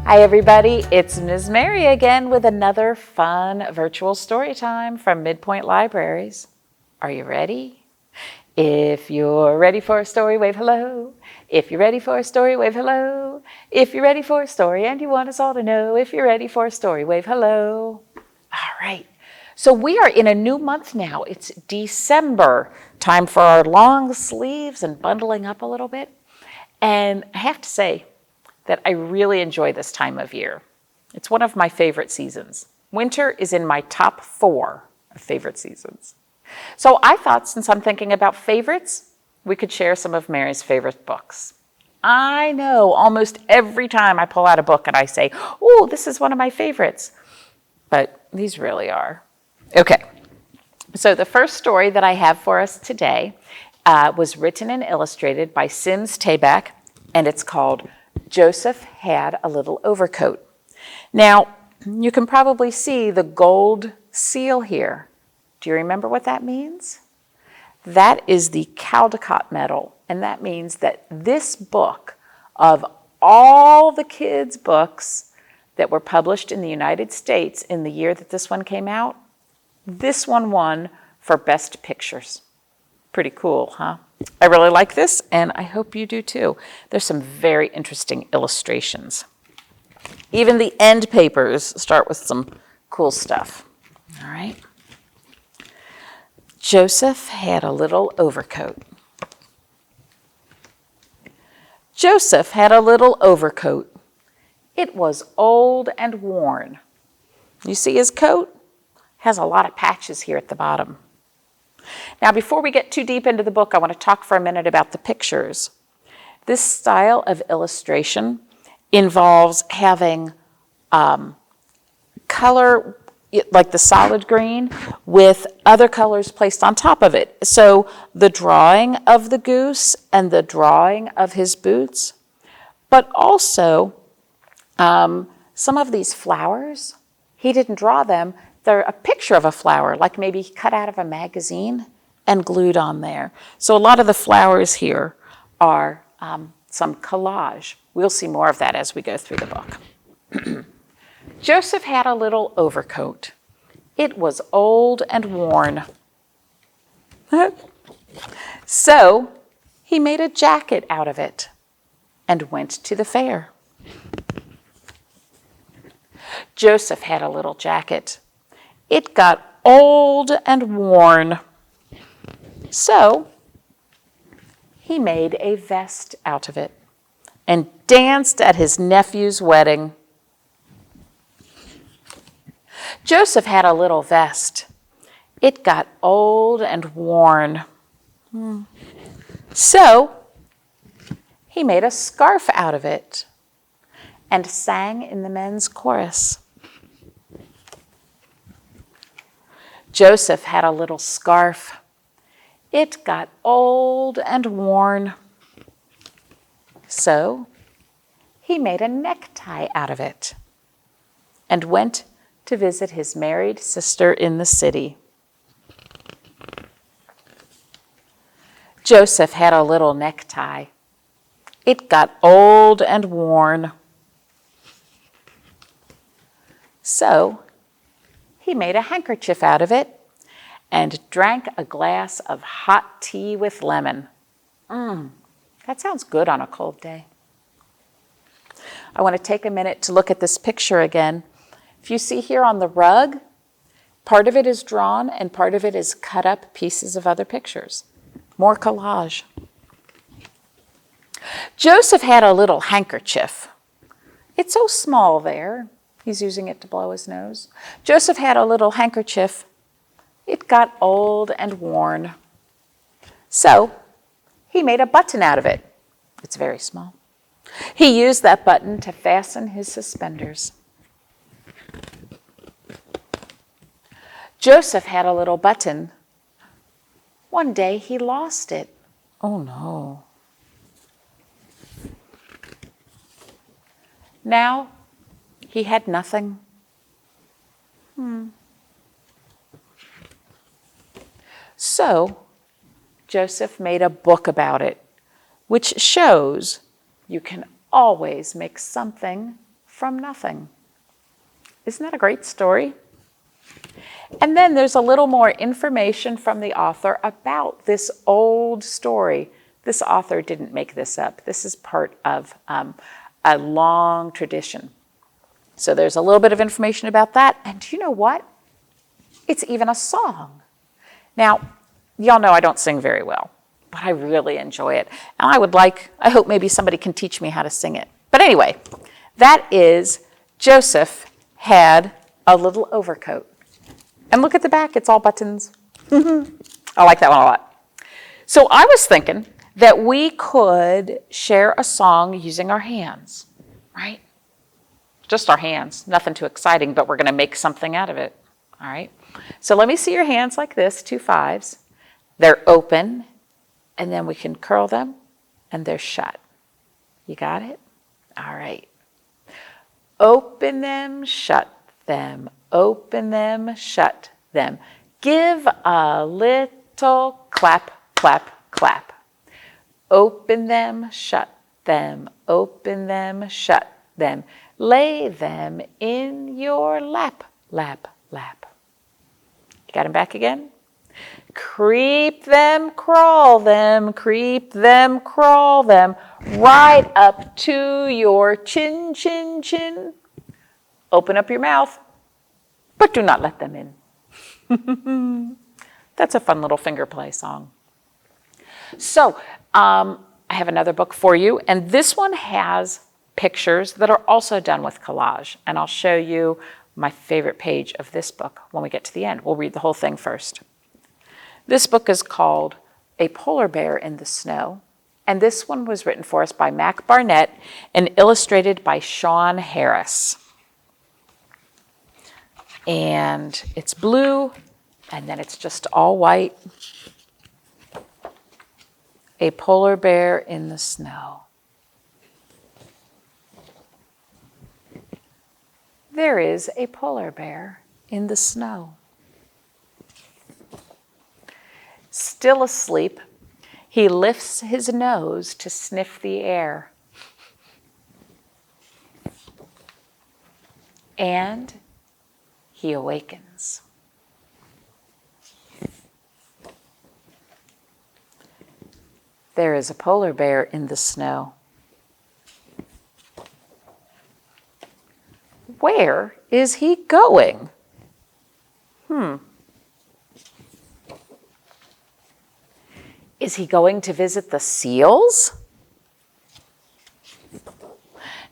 Hi everybody, it's Ms. Mary again with another fun virtual story time from Midpoint Libraries. Are you ready? If you're ready for a story, wave hello. If you're ready for a story, wave hello. If you're ready for a story and you want us all to know, if you're ready for a story, wave hello. All right, so we are in a new month now. It's December, time for our long sleeves and bundling up a little bit. And I have to say that I really enjoy this time of year. It's one of my favorite seasons. Winter is in my top 4 of favorite seasons. So I thought, since I'm thinking about favorites, we could share some of Mary's favorite books. I know almost every time I pull out a book and I say, oh, this is one of my favorites. But these really are. Okay, so the first story that I have for us today was written and illustrated by Taback, and it's called Joseph Had a Little Overcoat. Now, you can probably see the gold seal here. Do you remember what that means? That is the Caldecott medal, and that means that this book, of all the kids' books that were published in the United States in the year that this one came out, this one won for Best Pictures. Pretty cool, huh? I really like this, and I hope you do too. There's some very interesting illustrations. Even the end papers start with some cool stuff. All right. Joseph had a little overcoat. Joseph had a little overcoat. It was old and worn. You see his coat? Has a lot of patches here at the bottom. Now, before we get too deep into the book, I want to talk for a minute about the pictures. This style of illustration involves having color, like the solid green, with other colors placed on top of it. So the drawing of the goose and the drawing of his boots, but also some of these flowers, he didn't draw them. They're a picture of a flower, like maybe cut out of a magazine and glued on there. So a lot of the flowers here are some collage. We'll see more of that as we go through the book. Joseph had a little overcoat. It was old and worn. So he made a jacket out of it and went to the fair. Joseph had a little jacket. It got old and worn. So he made a vest out of it and danced at his nephew's wedding. Joseph had a little vest. It got old and worn. So he made a scarf out of it and sang in the men's chorus. Joseph had a little scarf. It got old and worn. So he made a necktie out of it and went to visit his married sister in the city. Joseph had a little necktie. It got old and worn. So he made a handkerchief out of it and drank a glass of hot tea with lemon. That sounds good on a cold day. I want to take a minute to look at this picture again. If you see here on the rug, part of it is drawn and part of it is cut up pieces of other pictures. More collage. Joseph had a little handkerchief. It's so small there. He's using it to blow his nose. Joseph had a little handkerchief. It got old and worn. So he made a button out of it. It's very small. He used that button to fasten his suspenders. Joseph had a little button. One day he lost it. Oh no. Now he had nothing. So Joseph made a book about it, which shows you can always make something from nothing. Isn't that a great story? And then there's a little more information from the author about this old story. This author didn't make this up. This is part of a long tradition. So there's a little bit of information about that. And do you know what? It's even a song. Now, y'all know I don't sing very well, but I really enjoy it. And I hope maybe somebody can teach me how to sing it. But anyway, that is Joseph had a little overcoat. And look at the back, it's all buttons. I like that one a lot. So I was thinking that we could share a song using our hands, right? Just our hands, nothing too exciting, but we're going to make something out of it, all right? So let me see your hands like this, 2 5s. They're open, and then we can curl them, and they're shut. You got it? All right. Open them, shut them. Open them, shut them. Give a little clap, clap, clap. Open them, shut them. Open them, shut them. Lay them in your lap, lap, lap. You got them back again? Creep them, crawl them, creep them, crawl them, right up to your chin, chin, chin. Open up your mouth, but do not let them in. That's a fun little finger play song. So I have another book for you, and this one has pictures that are also done with collage. And I'll show you my favorite page of this book when we get to the end. We'll read the whole thing first. This book is called A Polar Bear in the Snow. And this one was written for us by Mac Barnett and illustrated by Sean Harris. And it's blue, and then it's just all white. A polar bear in the snow. There is a polar bear in the snow. Still asleep, he lifts his nose to sniff the air. And he awakens. There is a polar bear in the snow. Where is he going? Is he going to visit the seals?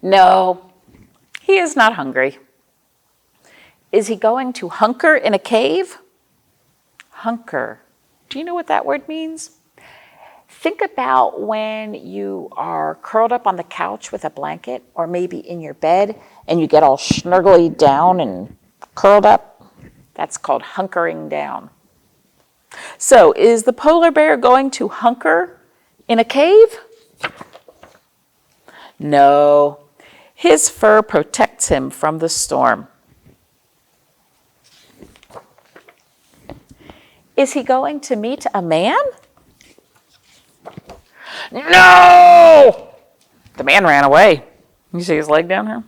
No, he is not hungry. Is he going to hunker in a cave? Hunker. Do you know what that word means? Think about when you are curled up on the couch with a blanket, or maybe in your bed, and you get all snugly down and curled up. That's called hunkering down. So, is the polar bear going to hunker in a cave? No. His fur protects him from the storm. Is he going to meet a man? No! The man ran away. You see his leg down here?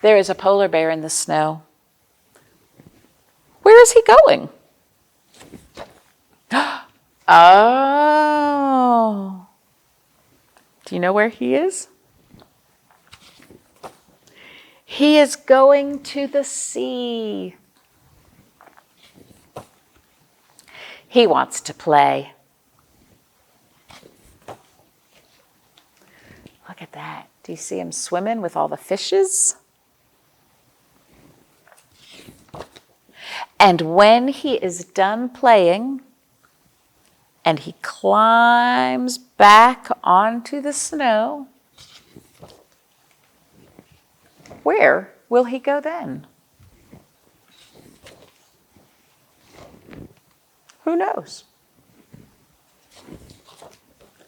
There is a polar bear in the snow. Where is he going? Oh. Do you know where he is? He is going to the sea. He wants to play. Look at that. Do you see him swimming with all the fishes? And when he is done playing and he climbs back onto the snow, where will he go then? Who knows?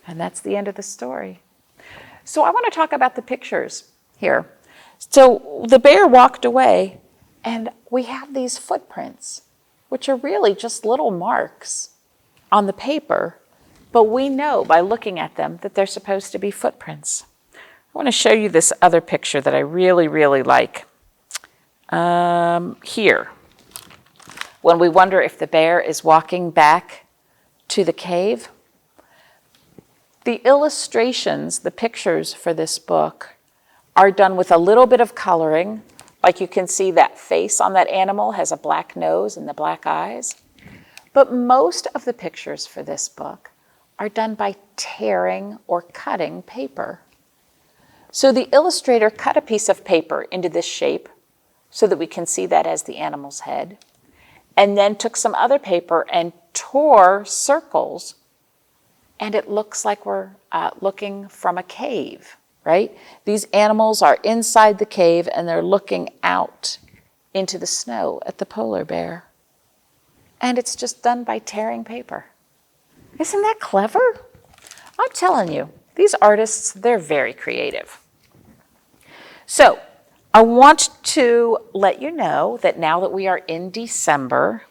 And that's the end of the story. So I want to talk about the pictures here. So the bear walked away, and we have these footprints, which are really just little marks on the paper, but we know by looking at them that they're supposed to be footprints. want to show you this other picture that I really, really like. Here, when we wonder if the bear is walking back to the cave, the illustrations, the pictures for this book are done with a little bit of coloring. Like you can see that face on that animal has a black nose and the black eyes. But most of the pictures for this book are done by tearing or cutting paper. So the illustrator cut a piece of paper into this shape so that we can see that as the animal's head, and then took some other paper and tore circles, and it looks like we're looking from a cave, right? These animals are inside the cave and they're looking out into the snow at the polar bear. And it's just done by tearing paper. Isn't that clever? I'm telling you, these artists, they're very creative. So I want to let you know that now that we are in December,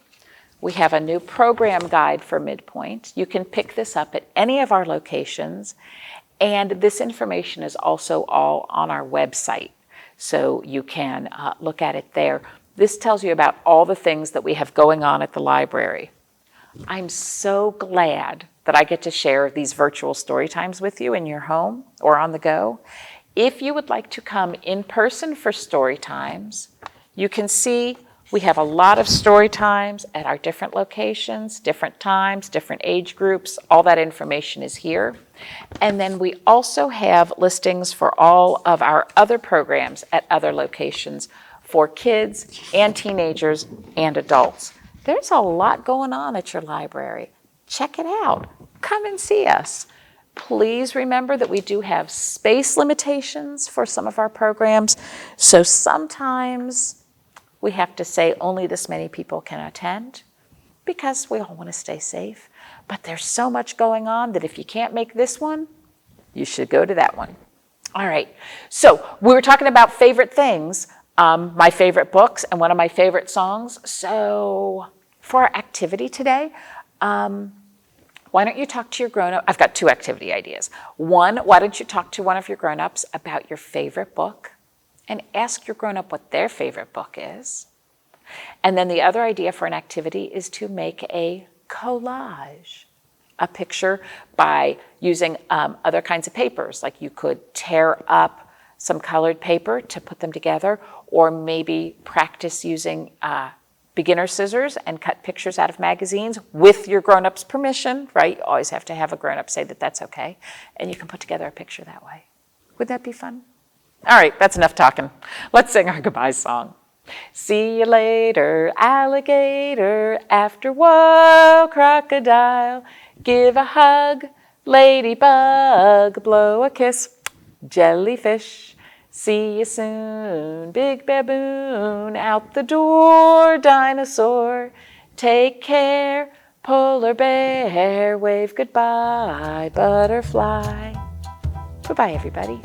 we have a new program guide for Midpoint. You can pick this up at any of our locations, and this information is also all on our website, so you can look at it there. This tells you about all the things that we have going on at the library. I'm so glad that I get to share these virtual story times with you in your home or on the go. If you would like to come in person for story times, you can see we have a lot of story times at our different locations, different times, different age groups. All that information is here. And then we also have listings for all of our other programs at other locations for kids and teenagers and adults. There's a lot going on at your library. Check it out. Come and see us. Please remember that we do have space limitations for some of our programs, so sometimes we have to say only this many people can attend because we all want to stay safe. But there's so much going on that if you can't make this one, you should go to that one. All right, so we were talking about favorite things, my favorite books and one of my favorite songs. So for our activity today, why don't you talk to your grown-up? I've got two activity ideas. One, why don't you talk to one of your grown-ups about your favorite book and ask your grown-up what their favorite book is. And then the other idea for an activity is to make a collage, a picture by using other kinds of papers. Like you could tear up some colored paper to put them together, or maybe practice using beginner scissors and cut pictures out of magazines with your grown-up's permission, right? You always have to have a grown-up say that that's okay. And you can put together a picture that way. Would that be fun? All right, that's enough talking. Let's sing our goodbye song. See you later, alligator, after a while, crocodile. Give a hug, ladybug, blow a kiss, jellyfish. See you soon, big baboon, out the door, dinosaur. Take care, polar bear, wave goodbye, butterfly. Goodbye, everybody.